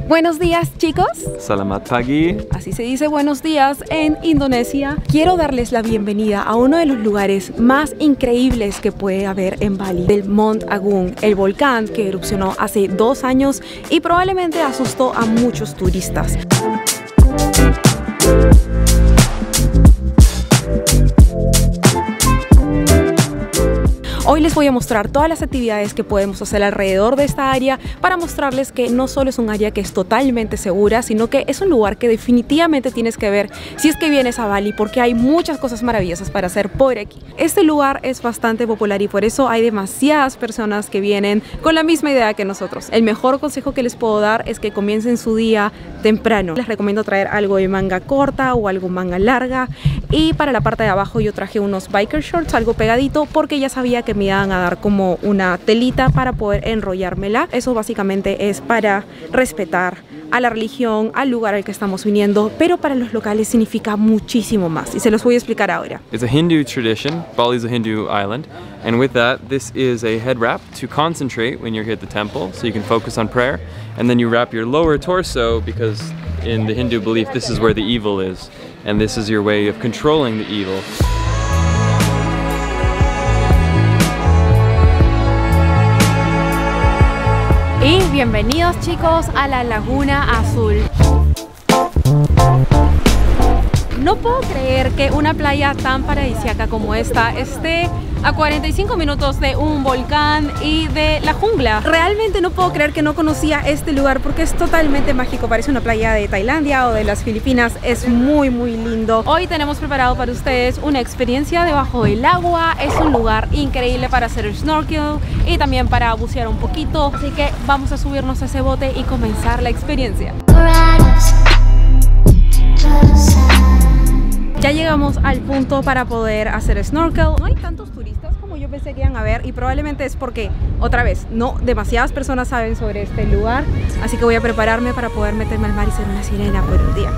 Buenos días, chicos. Selamat pagi. Así se dice buenos días en Indonesia. Quiero darles la bienvenida a uno de los lugares más increíbles que puede haber en Bali, el Mont Agung, el volcán que erupcionó hace 2 años y probablemente asustó a muchos turistas. Hoy les voy a mostrar todas las actividades que podemos hacer alrededor de esta área para mostrarles que no solo es un área que es totalmente segura, sino que es un lugar que definitivamente tienes que ver si es que vienes a Bali, porque hay muchas cosas maravillosas para hacer por aquí. Este lugar es bastante popular y por eso hay demasiadas personas que vienen con la misma idea que nosotros. El mejor consejo que les puedo dar es que comiencen su día temprano. Les recomiendo traer algo de manga corta o algo manga larga, y para la parte de abajo yo traje unos biker shorts, algo pegadito, porque ya sabía que me iban a dar como una telita para poder enrollármela. Eso básicamente es para respetar a la religión, al lugar al que estamos viniendo, pero para los locales significa muchísimo más y se los voy a explicar ahora. It's a Hindu tradition. Bali is a Hindu island, and with that, this is a head wrap to concentrate when you're here at the temple, so you can focus on prayer. And then you wrap your lower torso because in the Hindu belief, this is where the evil is, and this is your way of controlling the evil. Y bienvenidos, chicos, a la Laguna Azul. No puedo creer que una playa tan paradisíaca como esta esté a 45 minutos de un volcán y de la jungla. Realmente no puedo creer que no conocía este lugar porque es totalmente mágico. Parece una playa de Tailandia o de las Filipinas. Es muy lindo. Hoy tenemos preparado para ustedes una experiencia debajo del agua. Es un lugar increíble para hacer snorkel y también para bucear un poquito. Así que vamos a subirnos a ese bote y comenzar la experiencia. Ya llegamos al punto para poder hacer snorkel. No hay tantos turistas como yo pensé que iban a haber y probablemente es porque, otra vez, no demasiadas personas saben sobre este lugar. Así que voy a prepararme para poder meterme al mar y ser una sirena por un día.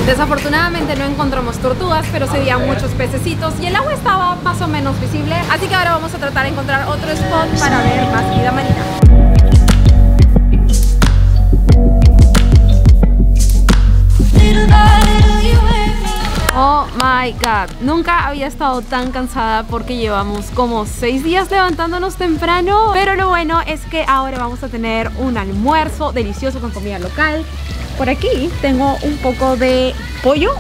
Desafortunadamente no encontramos tortugas, pero se veían muchos pececitos y el agua estaba más o menos visible, así que ahora vamos a tratar de encontrar otro spot para ver más vida marina. Oh my god, nunca había estado tan cansada porque llevamos como 6 días levantándonos temprano, pero lo bueno es que ahora vamos a tener un almuerzo delicioso con comida local. Por aquí tengo un poco de pollo,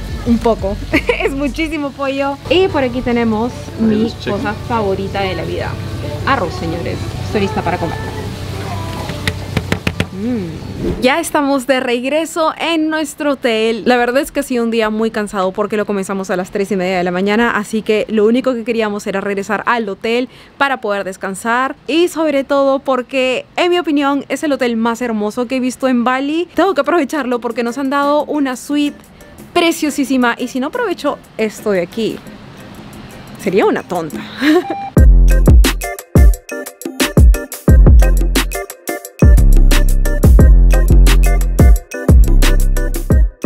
es muchísimo pollo. Y por aquí tenemos mi cosa favorita de la vida, arroz, señores. Estoy lista para comer. Ya estamos de regreso en nuestro hotel. La verdad es que ha sido un día muy cansado porque lo comenzamos a las 3:30 de la mañana, así que lo único que queríamos era regresar al hotel para poder descansar y sobre todo porque, en mi opinión, es el hotel más hermoso que he visto en Bali. Tengo que aprovecharlo porque nos han dado una suite preciosísima y si no aprovecho esto de aquí, sería una tonta.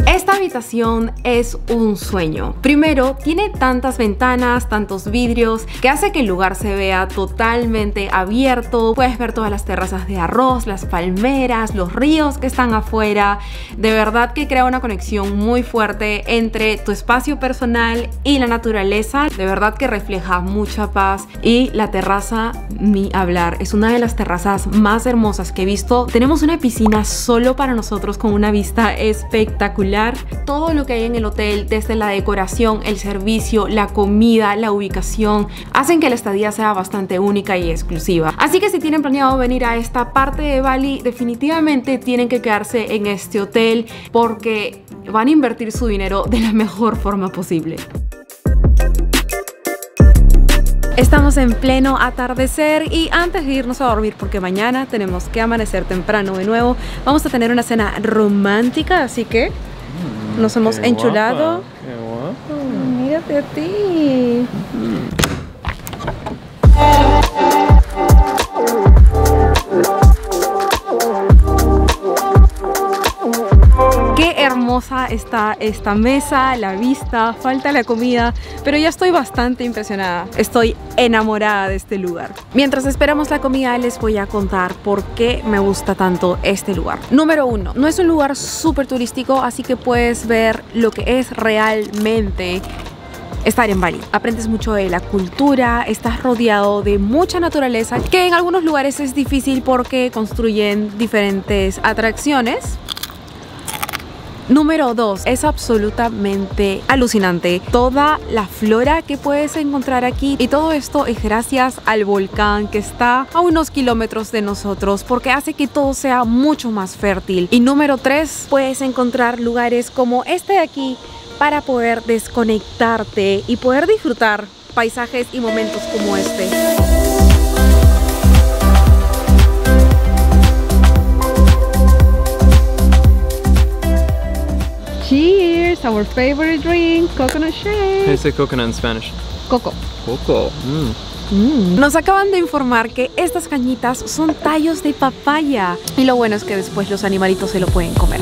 Esta habitación es un sueño. Primero, tiene tantas ventanas, tantos vidrios, que hace que el lugar se vea totalmente abierto. Puedes ver todas las terrazas de arroz, las palmeras, los ríos que están afuera. De verdad que crea una conexión muy fuerte entre tu espacio personal y la naturaleza. De verdad que refleja mucha paz. Y la terraza, ni hablar, es una de las terrazas más hermosas que he visto. Tenemos una piscina solo para nosotros con una vista espectacular. Todo lo que hay en el hotel, desde la decoración, el servicio, la comida, la ubicación, hacen que la estadía sea bastante única y exclusiva. Así que si tienen planeado venir a esta parte de Bali, definitivamente tienen que quedarse en este hotel porque van a invertir su dinero de la mejor forma posible. Estamos en pleno atardecer y antes de irnos a dormir, porque mañana tenemos que amanecer temprano de nuevo, vamos a tener una cena romántica, así que nos hemos enchulado. Qué guapo. Mírate a ti. está esta mesa, la vista, falta la comida, pero ya estoy bastante impresionada. Estoy enamorada de este lugar. Mientras esperamos la comida, les voy a contar por qué me gusta tanto este lugar. Número 1, no es un lugar súper turístico, así que puedes ver lo que es realmente estar en Bali. Aprendes mucho de la cultura, estás rodeado de mucha naturaleza, que en algunos lugares es difícil porque construyen diferentes atracciones. Número 2, es absolutamente alucinante toda la flora que puedes encontrar aquí, y todo esto es gracias al volcán que está a unos kilómetros de nosotros, porque hace que todo sea mucho más fértil. Y número 3, puedes encontrar lugares como este de aquí para poder desconectarte y poder disfrutar paisajes y momentos como este. Cheers! Our favorite drink, coconut shake. How do you say coconut in Spanish? Coco. Coco. Nos acaban de informar que estas cañitas son tallos de papaya, y lo bueno es que después los animalitos se lo pueden comer.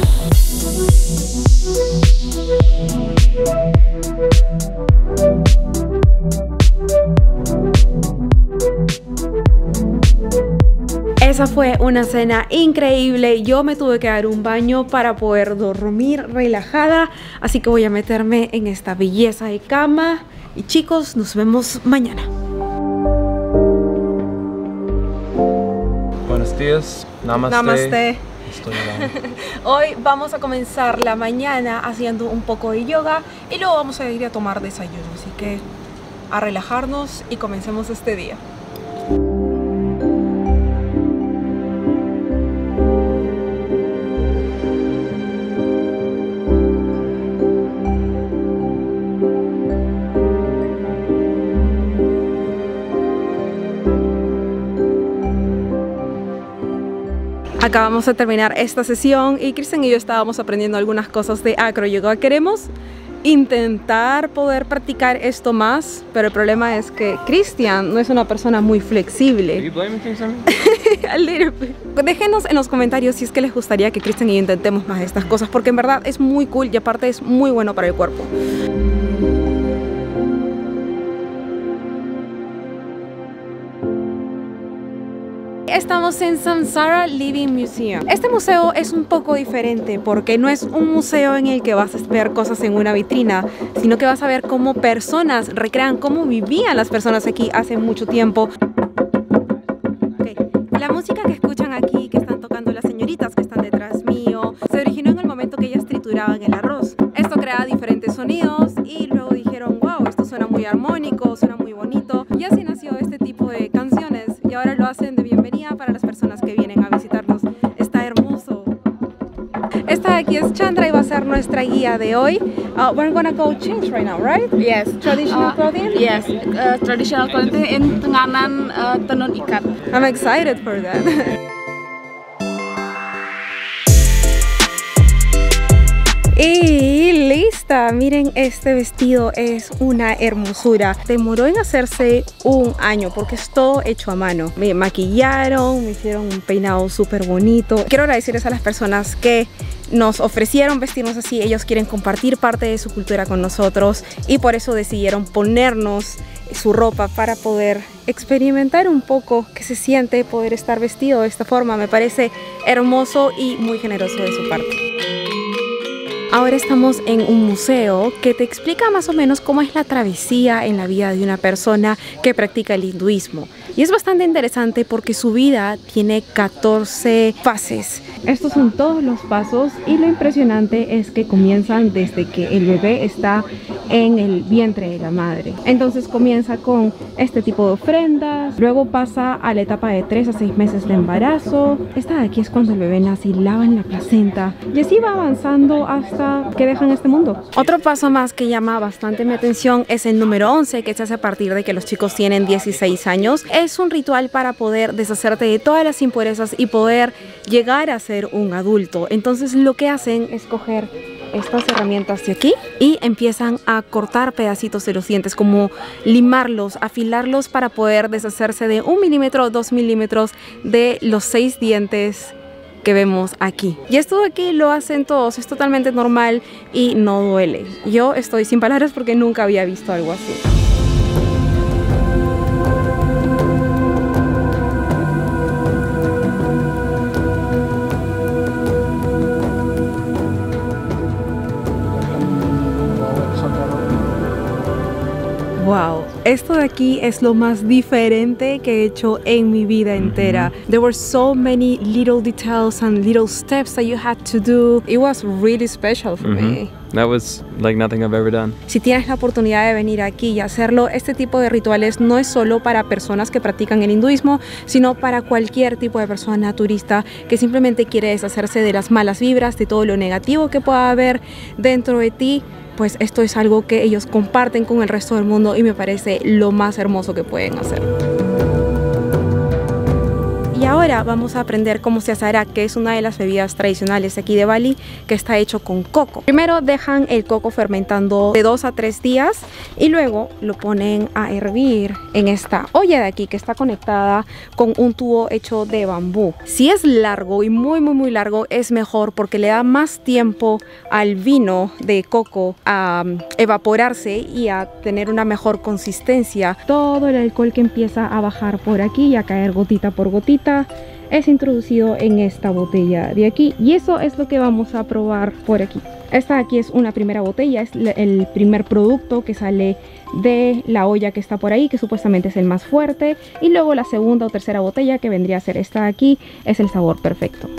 Esa fue una cena increíble. Yo me tuve que dar un baño para poder dormir relajada, así que voy a meterme en esta belleza de cama. Y chicos, nos vemos mañana. Buenos días. Namaste. Namaste. Hoy vamos a comenzar la mañana haciendo un poco de yoga y luego vamos a ir a tomar desayuno, así que a relajarnos y comencemos este día. Acabamos de terminar esta sesión y Cristian y yo estábamos aprendiendo algunas cosas de acroyoga. Queremos intentar poder practicar esto más, pero el problema es que Cristian no es una persona muy flexible. Are you blaming things on me? A little bit. Déjenos en los comentarios si es que les gustaría que Cristian y yo intentemos más de estas cosas, porque en verdad es muy cool y aparte es muy bueno para el cuerpo. Estamos en Samsara Living Museum. Este museo es un poco diferente porque no es un museo en el que vas a ver cosas en una vitrina, sino que vas a ver cómo personas recrean cómo vivían las personas aquí hace mucho tiempo. Okay. La música que escuchan aquí, que están tocando las señoritas que están detrás mío, se originó en el momento que ellas trituraban el arroz. Esto crea diferentes sonidos y luego dijeron, wow, esto suena muy armónico, suena muy bonito. Y así nació este tipo de canciones y ahora lo hacen de bienvenida para las personas que vienen a visitarnos. Está hermoso. Esta de aquí es Chandra y va a ser nuestra guía de hoy. We're gonna go change right now, right? Yes. Traditional clothing? Yes. Traditional clothing in Tenganan Tenun Ikat. I'm excited for that. Y lista, miren, este vestido es una hermosura. Demoró en hacerse un año porque es todo hecho a mano. Me maquillaron, me hicieron un peinado súper bonito. Quiero agradecerles a las personas que nos ofrecieron vestirnos así. Ellos quieren compartir parte de su cultura con nosotros y por eso decidieron ponernos su ropa para poder experimentar un poco qué se siente poder estar vestido de esta forma. Me parece hermoso y muy generoso de su parte. Ahora estamos en un museo que te explica más o menos cómo es la travesía en la vida de una persona que practica el hinduismo. Y es bastante interesante porque su vida tiene 14 fases. Estos son todos los pasos y lo impresionante es que comienzan desde que el bebé está en el vientre de la madre. Entonces comienza con este tipo de ofrendas, luego pasa a la etapa de 3 a 6 meses de embarazo. Esta de aquí es cuando el bebé nace y lavan la placenta y así va avanzando hasta que dejan este mundo. Otro paso más que llama bastante mi atención es el número 11, que se hace a partir de que los chicos tienen 16 años. Es un ritual para poder deshacerte de todas las impurezas y poder llegar a ser un adulto. Entonces lo que hacen es coger estas herramientas de aquí y empiezan a cortar pedacitos de los dientes, como limarlos, afilarlos para poder deshacerse de 1 milímetro o 2 milímetros de los 6 dientes que vemos aquí. Y esto de aquí lo hacen todos, es totalmente normal y no duele. Yo estoy sin palabras porque nunca había visto algo así. Wow, esto de aquí es lo más diferente que he hecho en mi vida entera. There were so many little details and little steps that you had to do. It was really special for me. That was like nothing I've ever done. Si tienes la oportunidad de venir aquí y hacerlo, este tipo de rituales no es solo para personas que practican el hinduismo, sino para cualquier tipo de persona turista que simplemente quiere deshacerse de las malas vibras, de todo lo negativo que pueda haber dentro de ti. Pues esto es algo que ellos comparten con el resto del mundo y me parece lo más hermoso que pueden hacer. Y ahora vamos a aprender cómo se hace arak, que es una de las bebidas tradicionales aquí de Bali, que está hecho con coco. Primero dejan el coco fermentando de 2 a 3 días y luego lo ponen a hervir en esta olla de aquí que está conectada con un tubo hecho de bambú. Si es largo y muy largo es mejor porque le da más tiempo al vino de coco a evaporarse y a tener una mejor consistencia. Todo el alcohol que empieza a bajar por aquí y a caer gotita por gotita es introducido en esta botella de aquí y eso es lo que vamos a probar por aquí. Esta de aquí es una primera botella, es el primer producto que sale de la olla que está por ahí, que supuestamente es el más fuerte, y luego la segunda o tercera botella, que vendría a ser esta de aquí, es el sabor perfecto.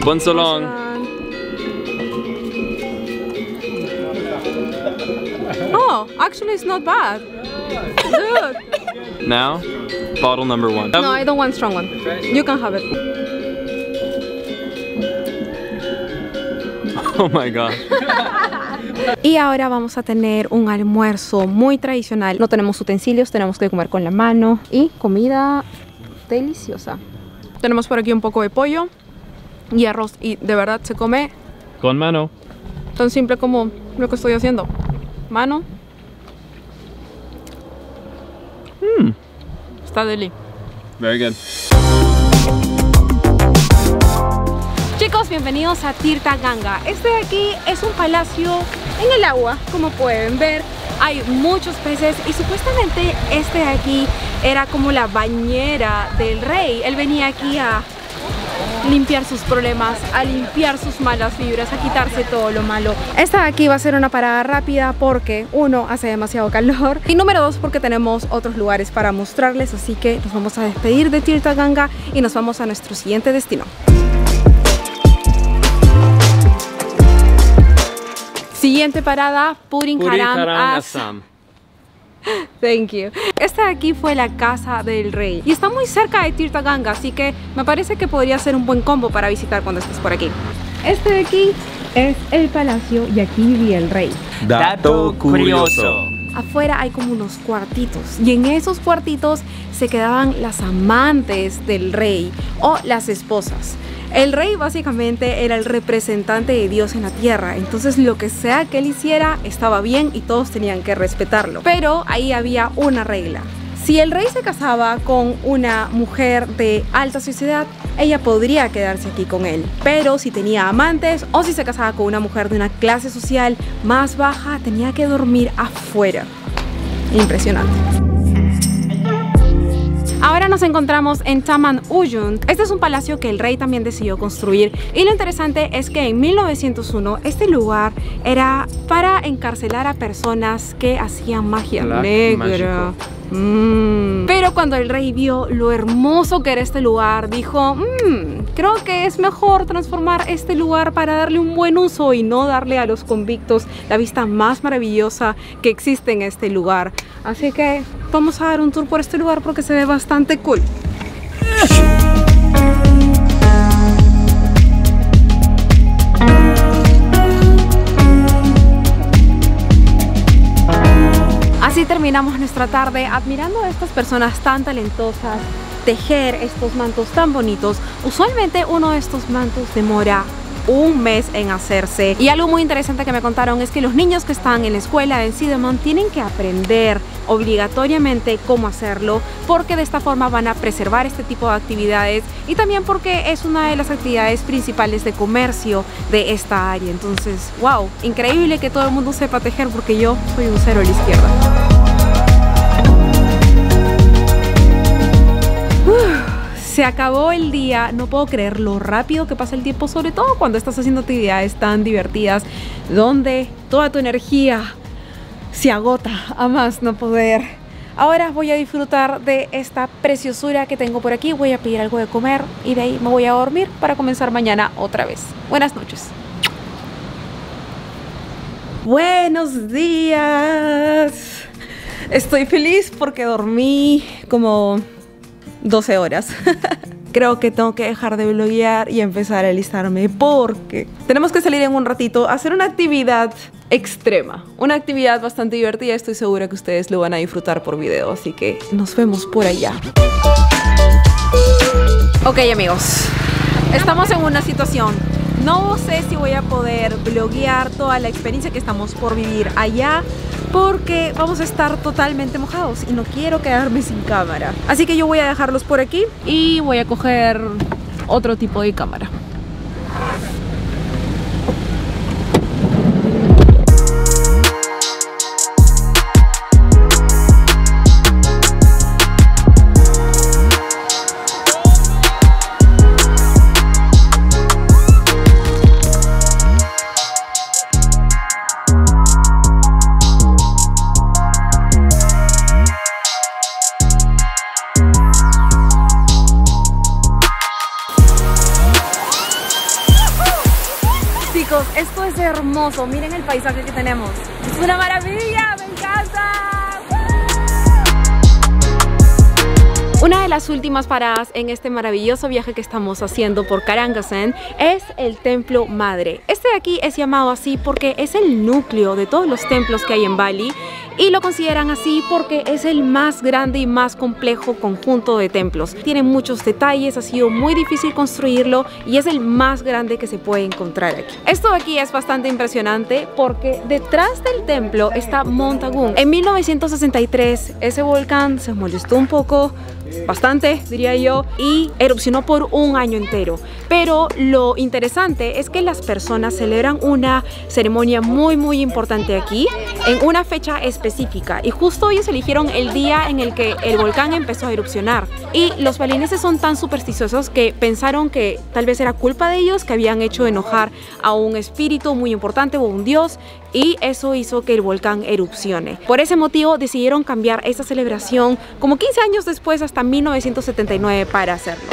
Bon Solong. Oh, actually it's not bad. Good. Now, bottle number 1. No, I don't want strong one. You can have it. Oh my god. Y ahora vamos a tener un almuerzo muy tradicional. No tenemos utensilios, tenemos que comer con la mano y comida deliciosa. Tenemos por aquí un poco de pollo y arroz y de verdad se come Con mano. tan simple como lo que estoy haciendo. Mano. Está deli. Very good. Chicos, bienvenidos a Tirtha Ganga. Este de aquí es un palacio en el agua, como pueden ver. Hay muchos peces y supuestamente este de aquí era como la bañera del rey. Él venía aquí a limpiar sus problemas, a limpiar sus malas vibras, a quitarse todo lo malo. Esta de aquí va a ser una parada rápida porque 1, hace demasiado calor y número 2, porque tenemos otros lugares para mostrarles, así que nos vamos a despedir de Tirtha Ganga y nos vamos a nuestro siguiente destino. Siguiente parada, Purikaram, Assam. Thank you. Esta de aquí fue la casa del rey y está muy cerca de Tirtha Ganga, así que me parece que podría ser un buen combo para visitar cuando estés por aquí. Este de aquí es el palacio y aquí vivía el rey. Dato curioso. Afuera hay como unos cuartitos y en esos cuartitos se quedaban las amantes del rey o las esposas. El rey básicamente era el representante de Dios en la tierra, entonces lo que sea que él hiciera estaba bien y todos tenían que respetarlo. Pero ahí había una regla. Si el rey se casaba con una mujer de alta sociedad, ella podría quedarse aquí con él. Pero si tenía amantes o si se casaba con una mujer de una clase social más baja, tenía que dormir afuera. Impresionante. Ahora nos encontramos en Taman Uyun. Este es un palacio que el rey también decidió construir y lo interesante es que en 1901 este lugar era para encarcelar a personas que hacían magia negra. Pero cuando el rey vio lo hermoso que era este lugar, dijo, creo que es mejor transformar este lugar para darle un buen uso y no darle a los convictos la vista más maravillosa que existe en este lugar. Así que vamos a dar un tour por este lugar porque se ve bastante cool. Así terminamos nuestra tarde admirando a estas personas tan talentosas tejer estos mantos tan bonitos. Usualmente uno de estos mantos demora un mes en hacerse. Y algo muy interesante que me contaron es que los niños que están en la escuela en Sidamon tienen que aprender obligatoriamente cómo hacerlo, porque de esta forma van a preservar este tipo de actividades y también porque es una de las actividades principales de comercio de esta área. Entonces, wow, increíble que todo el mundo sepa tejer, porque yo soy un cero a la izquierda. Se acabó el día, no puedo creer lo rápido que pasa el tiempo, sobre todo cuando estás haciendo actividades tan divertidas, donde toda tu energía se agota a más no poder. Ahora voy a disfrutar de esta preciosura que tengo por aquí, voy a pedir algo de comer y de ahí me voy a dormir para comenzar mañana otra vez. Buenas noches. Buenos días. Estoy feliz porque dormí como 12 horas. Creo que tengo que dejar de bloguear y empezar a alistarme porque tenemos que salir en un ratito a hacer una actividad extrema, una actividad bastante divertida. Estoy segura que ustedes lo van a disfrutar por video, así que nos vemos por allá. Ok, amigos, estamos en una situación. No sé si voy a poder bloguear toda la experiencia que estamos por vivir allá, porque vamos a estar totalmente mojados y no quiero quedarme sin cámara. Así que yo voy a dejarlos por aquí y voy a coger otro tipo de cámara. Chicos, esto es hermoso, miren el paisaje que tenemos. Es una maravilla, me encanta. Una de las últimas paradas en este maravilloso viaje que estamos haciendo por Karangasen es el Templo Madre. Este de aquí es llamado así porque es el núcleo de todos los templos que hay en Bali, y lo consideran así porque es el más grande y más complejo conjunto de templos. Tiene muchos detalles, ha sido muy difícil construirlo y es el más grande que se puede encontrar aquí. Esto de aquí es bastante impresionante porque detrás del templo está Mount Agung. En 1963 ese volcán se molestó un poco, bastante diría yo, y erupcionó por un año entero. Pero lo interesante es que las personas celebran una ceremonia muy importante aquí en una fecha específica, y justo ellos eligieron el día en el que el volcán empezó a erupcionar. Y los balineses son tan supersticiosos que pensaron que tal vez era culpa de ellos, que habían hecho enojar a un espíritu muy importante o un dios, y eso hizo que el volcán erupcione. Por ese motivo decidieron cambiar esa celebración como 15 años después, hasta 1979, para hacerlo.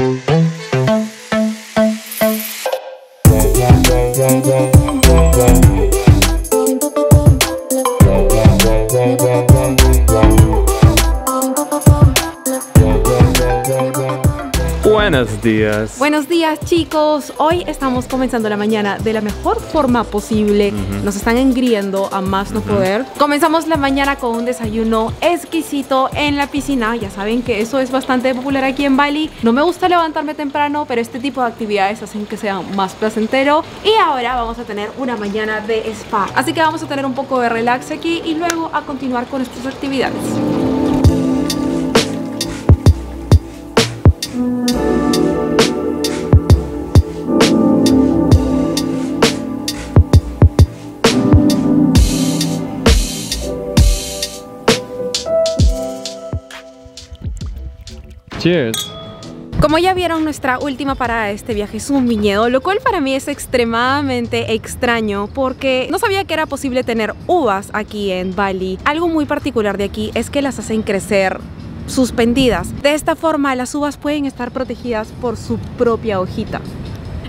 Buenos días. Buenos días, chicos. Hoy estamos comenzando la mañana de la mejor forma posible. Nos están engriendo a más no poder. Comenzamos la mañana con un desayuno exquisito en la piscina. Ya saben que eso es bastante popular aquí en Bali. No me gusta levantarme temprano, pero este tipo de actividades hacen que sea más placentero. Y ahora vamos a tener una mañana de spa. Así que vamos a tener un poco de relax aquí y luego a continuar con nuestras actividades. Cheers. Como ya vieron, nuestra última parada de este viaje es un viñedo, lo cual para mí es extremadamente extraño porque no sabía que era posible tener uvas aquí en Bali. Algo muy particular de aquí es que las hacen crecer suspendidas. De esta forma las uvas pueden estar protegidas por su propia hojita.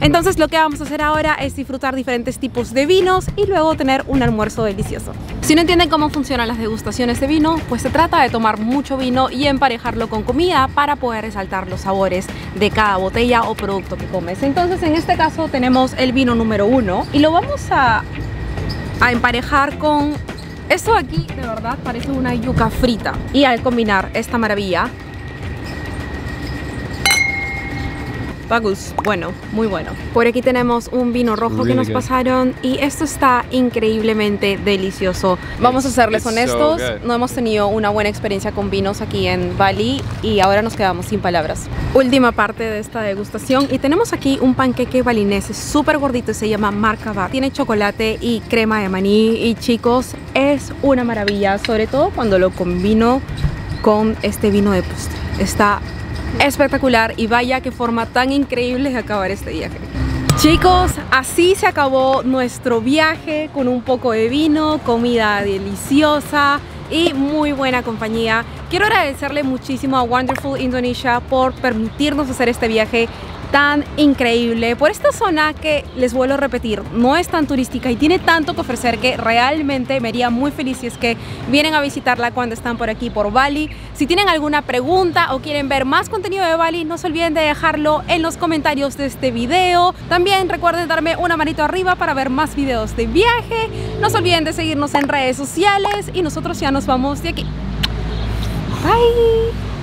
Entonces lo que vamos a hacer ahora es disfrutar diferentes tipos de vinos y luego tener un almuerzo delicioso. Si no entienden cómo funcionan las degustaciones de vino, pues se trata de tomar mucho vino y emparejarlo con comida para poder resaltar los sabores de cada botella o producto que comes. Entonces en este caso tenemos el vino número 1 y lo vamos a emparejar con esto de aquí. De verdad parece una yuca frita, y al combinar esta maravilla Bagus, bueno, muy bueno. Por aquí tenemos un vino rojo que nos pasaron y esto está increíblemente delicioso. Vamos a serles honestos, no hemos tenido una buena experiencia con vinos aquí en Bali y ahora nos quedamos sin palabras. Última parte de esta degustación y tenemos aquí un panqueque balinés súper gordito y se llama markabat. Tiene chocolate y crema de maní y chicos, es una maravilla, sobre todo cuando lo combino con este vino de postre. Está espectacular y vaya qué forma tan increíble de acabar este viaje. Chicos, así se acabó nuestro viaje con un poco de vino, comida deliciosa y muy buena compañía. Quiero agradecerle muchísimo a Wonderful Indonesia por permitirnos hacer este viaje tan increíble por esta zona que, les vuelvo a repetir, no es tan turística y tiene tanto que ofrecer que realmente me haría muy feliz si es que vienen a visitarla cuando están por aquí por Bali. Si tienen alguna pregunta o quieren ver más contenido de Bali, no se olviden de dejarlo en los comentarios de este video. También recuerden darme una manito arriba para ver más videos de viaje. No se olviden de seguirnos en redes sociales y nosotros ya nos vamos de aquí. Bye.